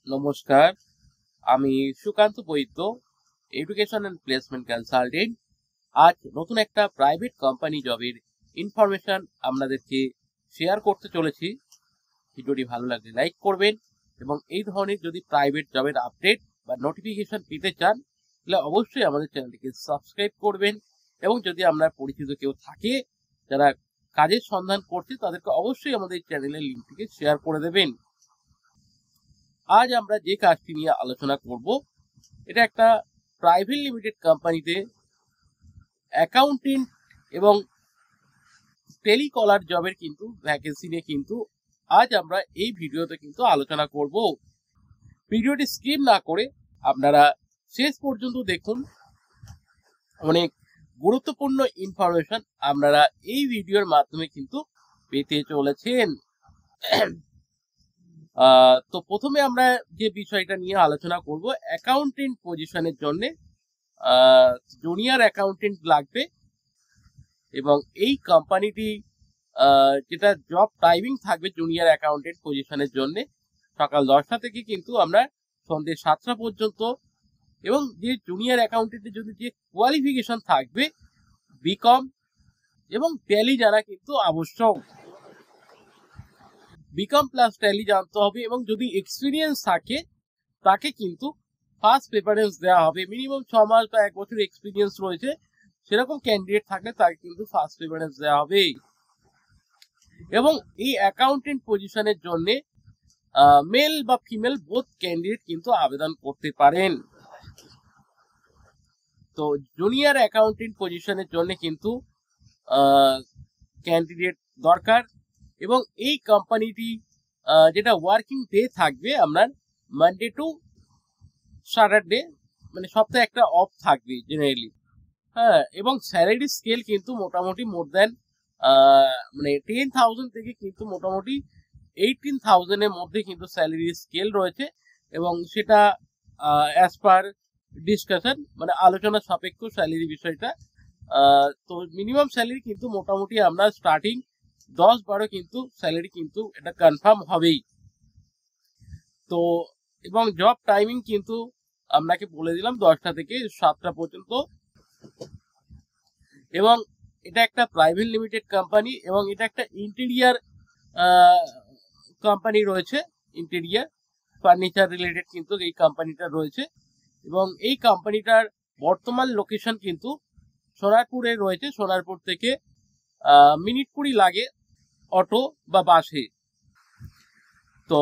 নমস্কার, আমি সুকান্ত বৈদ্য, education and placement consultant. আজ নতুন একটা প্রাইভেট কোম্পানি জবের ইনফরমেশন আপনাদেরকে শেয়ার করতে চলেছি। ভিডিওটি ভালো লাগলে লাইক করবেন এবং এই ধরনের যদি প্রাইভেট জবের আপডেট বা নোটিফিকেশন পেতে চান তাহলে অবশ্যই আমাদের চ্যানেলটিকে সাবস্ক্রাইব করবেন এবং যদি আপনার পরিচিত কেউ থাকে যারা কাজের সন্ধান করছে তাদেরকে অবশ্যই আমাদের চ্যানেলের লিঙ্কটিকে শেয়ার করে দেবেন। আজ আমরা যে কাজটি নিয়ে আলোচনা করব এটা একটা প্রাইভেট লিমিটেড কোম্পানিতে অ্যাকাউন্টেন্ট এবং টেলিকলার জবের কিন্তু ভ্যাকেন্সি নিয়ে কিন্তু আজ আমরা এই ভিডিওতে কিন্তু আলোচনা করব। ভিডিওটি স্কিপ না করে আপনারা শেষ পর্যন্ত দেখুন, অনেক গুরুত্বপূর্ণ ইনফরমেশন আপনারা এই ভিডিওর মাধ্যমে কিন্তু পেতে চলেছেন। তো প্রথমে আমরা যে বিষয়টা নিয়ে আলোচনা করব, অ্যাকাউন্টেন্ট পজিশনের জন্য জুনিয়র অ্যাকাউন্টেন্ট লাগবে এবং এই কোম্পানিটি যেটা জব টাইমিং থাকবে জুনিয়র অ্যাকাউন্টেন্ট পজিশনের জন্য সকাল 10টা থেকে কিন্তু আমরা সন্ধ্যে 7টা পর্যন্ত, এবং যে জুনিয়র অ্যাকাউন্টেন্টের যদি যে কোয়ালিফিকেশন থাকবে বিকম এবং ট্যালি জানা কিন্তু আবশ্যক। বিকম প্লাস ট্যালি জানতে হবে এবং যদি এক্সপিরিয়েন্স থাকে তাকে কিন্তু ফার্স্ট প্রেফারেন্স দেওয়া হবে। মিনিমাম 6 মাস বা 1 বছর এক্সপিরিয়েন্স রয়েছে সেরকম ক্যান্ডিডেট থাকলে তাকে কিন্তু ফার্স্ট প্রেফারেন্স দেওয়া হবে। এবং এই অ্যাকাউন্টেন্ট পজিশনের জন্য মেল বা ফিমেল বোথ ক্যান্ডিডেট কিন্তু আবেদন করতে পারেন। তো জুনিয়র অ্যাকাউন্টেন্ট পজিশনের জন্য কিন্তু ক্যান্ডিডেট দরকার এবং এই কোম্পানিটি যেটা ওয়ার্কিং ডে থাকবে আপনার মানডে টু স্যাটারডে, মানে সপ্তাহে একটা অফ থাকবে জেনারেলি। হ্যাঁ, এবং স্যালারি স্কেল কিন্তু মোটামুটি মোর দ্যান মানে 10,000 থেকে কিন্তু মোটামুটি 18,000 এর মধ্যে কিন্তু স্যালারি স্কেল রয়েছে এবং সেটা অ্যাজ পার ডিসকাশন, মানে আলোচনা সাপেক্ষ স্যালারি বিষয়টা। তো মিনিমাম স্যালারি কিন্তু মোটামুটি আমরা স্টার্টিং 10-12 কিন্তু স্যালারি কিন্তু এটা কনফার্ম হবেই। তো এবং জব টাইমিং কিন্তু আপনাকে বলে দিলাম 10টা থেকে 7টা পর্যন্ত, এবং এটা একটা প্রাইভেট লিমিটেড কোম্পানি এবং এটা একটা ইন্টেরিয়ার কোম্পানি রয়েছে। ইন্টেরিয়ার ফার্নিচার রিলেটেড কিন্তু এই কোম্পানিটা রয়েছে এবং এই কোম্পানিটার বর্তমান লোকেশন কিন্তু সোনারপুরে রয়েছে। সোনারপুর থেকে মিনিট 20 লাগে অটো বা বাসে। তো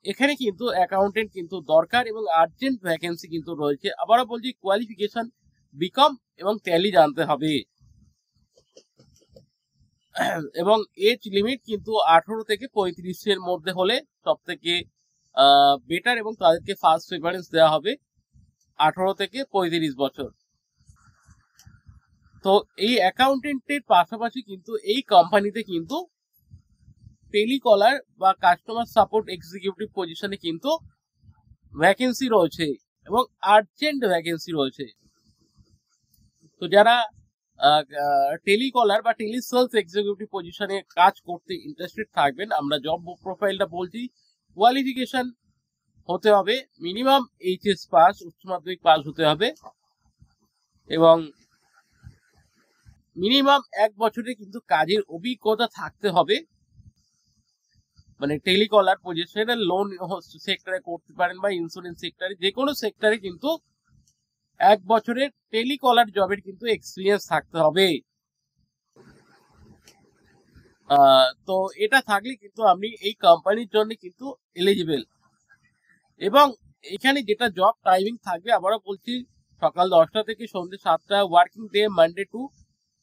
এখানে কিন্তু অ্যাকাউন্টেন্ট কিন্তু দরকার এবং আর্জেন্ট ভ্যাকেন্সি কিন্তু রয়েছে। আবারও বলছি, কোয়ালিফিকেশন বিকম এবং ট্যালি জানতে হবে এবং এজ লিমিট কিন্তু 18 থেকে 35 এর মধ্যে হলে সব থেকে বেটার এবং তাদেরকে ফার্স্ট প্রেফারেন্স দেওয়া হবে 18 থেকে 35 বছর। তো এই অ্যাকাউন্টেন্টের পাশাপাশি কিন্তু এই কোম্পানিতে কিন্তু টেলিকলার বা কাস্টমার সাপোর্ট এক্সিকিউটিভ পজিশনে কিন্তু ভ্যাকেন্সি রয়েছে এবং আর্জেন্ট ভ্যাকেন্সি রয়েছে। তো যারা টেলিকলার বা টেলিসেলস এক্সিকিউটিভ পজিশনে কাজ করতে ইন্টারেস্টেড থাকবেন, আমরা জব প্রোফাইলটা বলছি। কোয়ালিফিকেশন হতে হবে মিনিমাম এইচএস পাস, উচ্চ মাধ্যমিক পাস হতে হবে এবং মিনিমাম 1 বছরে কিন্তু কাজের অভিজ্ঞতা থাকতে হবে। মানে টেলিকলার পজিশনে লোন সেক্টরে করতে পারেন বা ইন্স্যুরেন্স সেক্টরে, যে কোনো সেক্টরে কিন্তু 1 বছরের টেলিকলার জবের কিন্তু এক্সপিরিয়েন্স থাকতে হবে। তো এটা থাকলে কিন্তু আপনি এই কোম্পানির জন্য কিন্তু এলিজিবল। এবং এখানে যেটা জব টাইমিং থাকবে আবারও বলছি, সকাল 10টা থেকে সন্ধ্যে 7টা, working day Monday to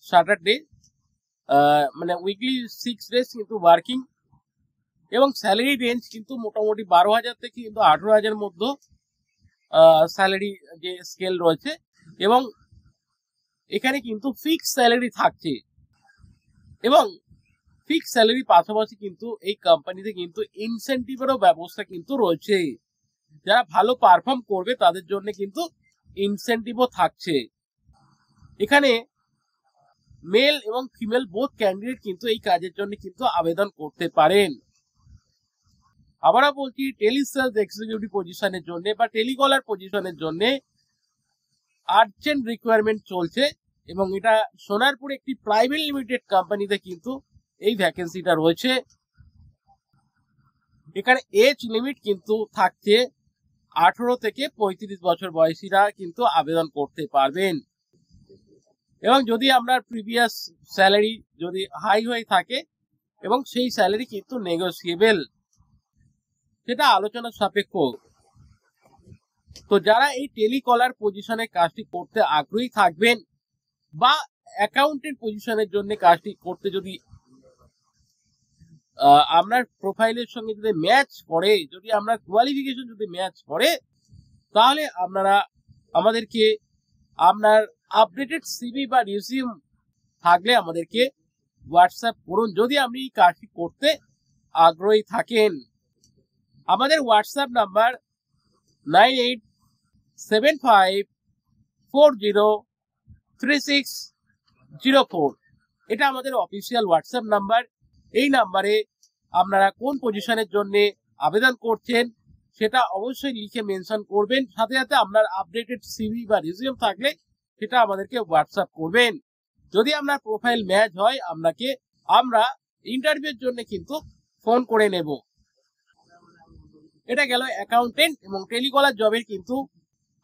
Saturday, মানে উইকলি 6 ডেজ কিন্তু ওয়ার্কিং, এবং স্যালারি রেঞ্জ কিন্তু মোটামুটি 12,000 থেকে কিন্তু 18,000 মধ্যে স্যালারি যে স্কেল রয়েছে এবং এখানে কিন্তু ফিক্স স্যালারি থাকছে এবং ফিক্স স্যালারি পাশাপাশি কিন্তু এই কোম্পানিতে কিন্তু ইনসেন্টিভেরও ব্যবস্থা কিন্তু রয়েছে। যারা ভালো পারফর্ম করবে তাদের জন্য কিন্তু ইনসেন্টিভও থাকছে। এখানে মেল এবং ফিমেল বোথ ক্যান্ডিডেট কিন্তু এই কাজের জন্য কিন্তু আবেদন করতে পারেন। আবারও বলছি, টেলিসেলস এক্সিকিউটিভ পজিশনের জন্য বা টেলিকলার পজিশনের জন্য আর্জেন্ট রিকোয়ারমেন্ট চলছে, এবং এটা সোনারপুর একটি প্রাইভেট লিমিটেড কোম্পানিতে কিন্তু এই ভ্যাকেন্সিটা রয়েছে। এখানে এজ লিমিট কিন্তু থাকছে 18 থেকে 35 বছর বয়সীরা কিন্তু আবেদন করতে পারবেন। এবং যদি আপনার প্রিভিয়াস স্যালারি যদি হাই হয়ে থাকে এবং সেই স্যালারি কিন্তু নেগোসিয়েবল, সেটা আলোচনা সাপেক্ষ। তো যারা এই টেলিকলার পজিশনে কাজটি করতে আগ্রহী থাকবেন বা অ্যাকাউন্টেন্ট পজিশনের জন্য কাজটি করতে যদি আপনার প্রোফাইলের সঙ্গে যদি ম্যাচ করে, যদি আপনার কোয়ালিফিকেশন যদি ম্যাচ করে, তাহলে আপনারা আমাদেরকে আপনার আপডেটেড সিভি বা রিজিউম থাকলে আমাদেরকে হোয়াটসঅ্যাপ করুন যদি আপনি এই কাজটি করতে আগ্রহী থাকেন। আমাদের হোয়াটসঅ্যাপ নাম্বার 9875403604। এটা আমাদের অফিসিয়াল হোয়াটসঅ্যাপ নাম্বার। এই নাম্বারে আপনারা কোন পজিশনের জন্য আবেদন করছেন সেটা অবশ্যই লিখে মেনশন করবেন, সাথে সাথে আপনার আপডেটেড সিভি বা রিজিউম থাকলে সেটা আমাদেরকে হোয়াটসঅ্যাপ করবেন। যদি আপনার প্রোফাইল ম্যাচ হয় আমরা ইন্টারভিউর জন্য কিন্তু ফোন করে নেব। এটা গেল অ্যাকাউন্টেন্ট এবং টেলিকলার জবের কিন্তু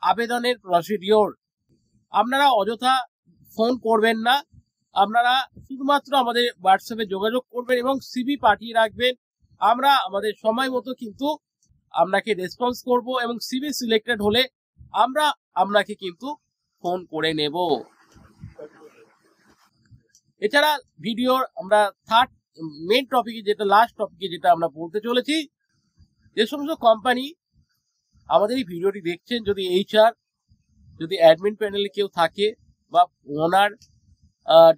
আবেদনের প্রসিডিওর। আপনারা অযথা ফোন করবেন না, আপনারা শুধুমাত্র আমাদের হোয়াটসঅ্যাপে যোগাযোগ করবেন এবং সিভি পাঠিয়ে রাখবেন। আমরা আমাদের সময় মতো কিন্তু আপনাকে রেসপন্স করব এবং সিভি সিলেক্টেড হলে আমরা আপনাকে কিন্তু ফোন করে নেব। এছাড়া ভিডিওর আমরা থার্ড মেইন টপিকে, যেটা লাস্ট টপিকে যেটা আমরা বলতে চলেছি, যে সমস্ত কোম্পানি আমাদের এই ভিডিওটি দেখছেন, যদি এইচআর, যদি অ্যাডমিন প্যানেলে কেউ থাকে বা ওনার,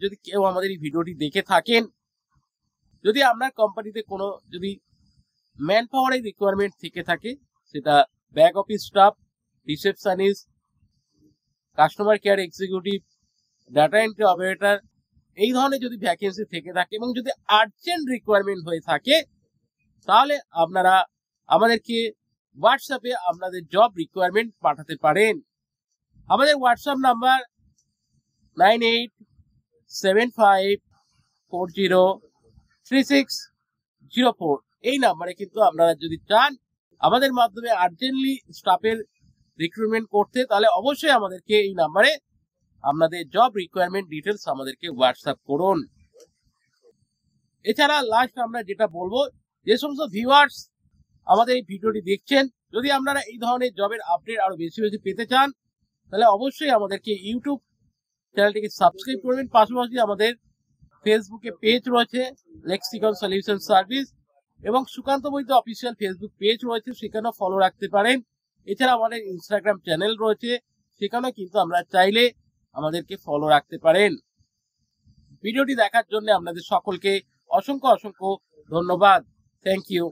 যদি কেউ আমাদের এই ভিডিওটি দেখে থাকেন, যদি আপনার কোম্পানিতে কোনো যদি ম্যান পাওয়ারের রিকোয়ারমেন্ট থেকে থাকে, সেটা back office staff, receptionist, customer care executive, data entry operator, এই ধরনের যদি ভ্যাকেন্সি থেকে থাকে এবং যদি আর্জেন্ট রিকোয়ারমেন্ট হয়ে থাকে, তাহলে আপনারা আমাদেরকে হোয়াটসঅ্যাপে আপনাদের জব রিকোয়ারমেন্ট পাঠাতে পারেন। আমাদের হোয়াটসঅ্যাপ নাম্বার 9875403604। এই নাম্বারে কিন্তু আপনারা যদি চান আমাদের মাধ্যমে আর্জেন্টলি স্টাফের রিক্রুটমেন্ট করতে, তাহলে অবশ্যই আমাদেরকে এই নাম্বারে আপনাদের জব রিকোয়ারমেন্ট ডিটেলস আমাদেরকে হোয়াটসঅ্যাপ করুন। এছাড়া লাস্ট আমরা যেটা বলবো, যে সমস্ত ভিউয়ার্স আমাদের এই ভিডিওটি দেখছেন, যদি আপনারা এই ধরনের জবের আপডেট আরো বেশি বেশি পেতে চান, তাহলে অবশ্যই আমাদেরকে ইউটিউব চ্যানেলটিকে সাবস্ক্রাইব করবেন। পাশাপাশি আমাদের ফেসবুকে পেজ রয়েছে লেক্সিকন সলিউশন সার্ভিস, এবং সুকান্ত বৈদ্য অফিসিয়াল ফেসবুক পেজ রয়েছে, সেখানেও ফলো রাখতে পারেন। এছাড়া আমাদের ইনস্টাগ্রাম চ্যানেল রয়েছে, সেখানেও কিন্তু আমরা চাইলে আমাদেরকে ফলো রাখতে পারেন। ভিডিওটি দেখার জন্য আপনাদের সকলকে অসংখ্য অসংখ্য ধন্যবাদ। Thank you.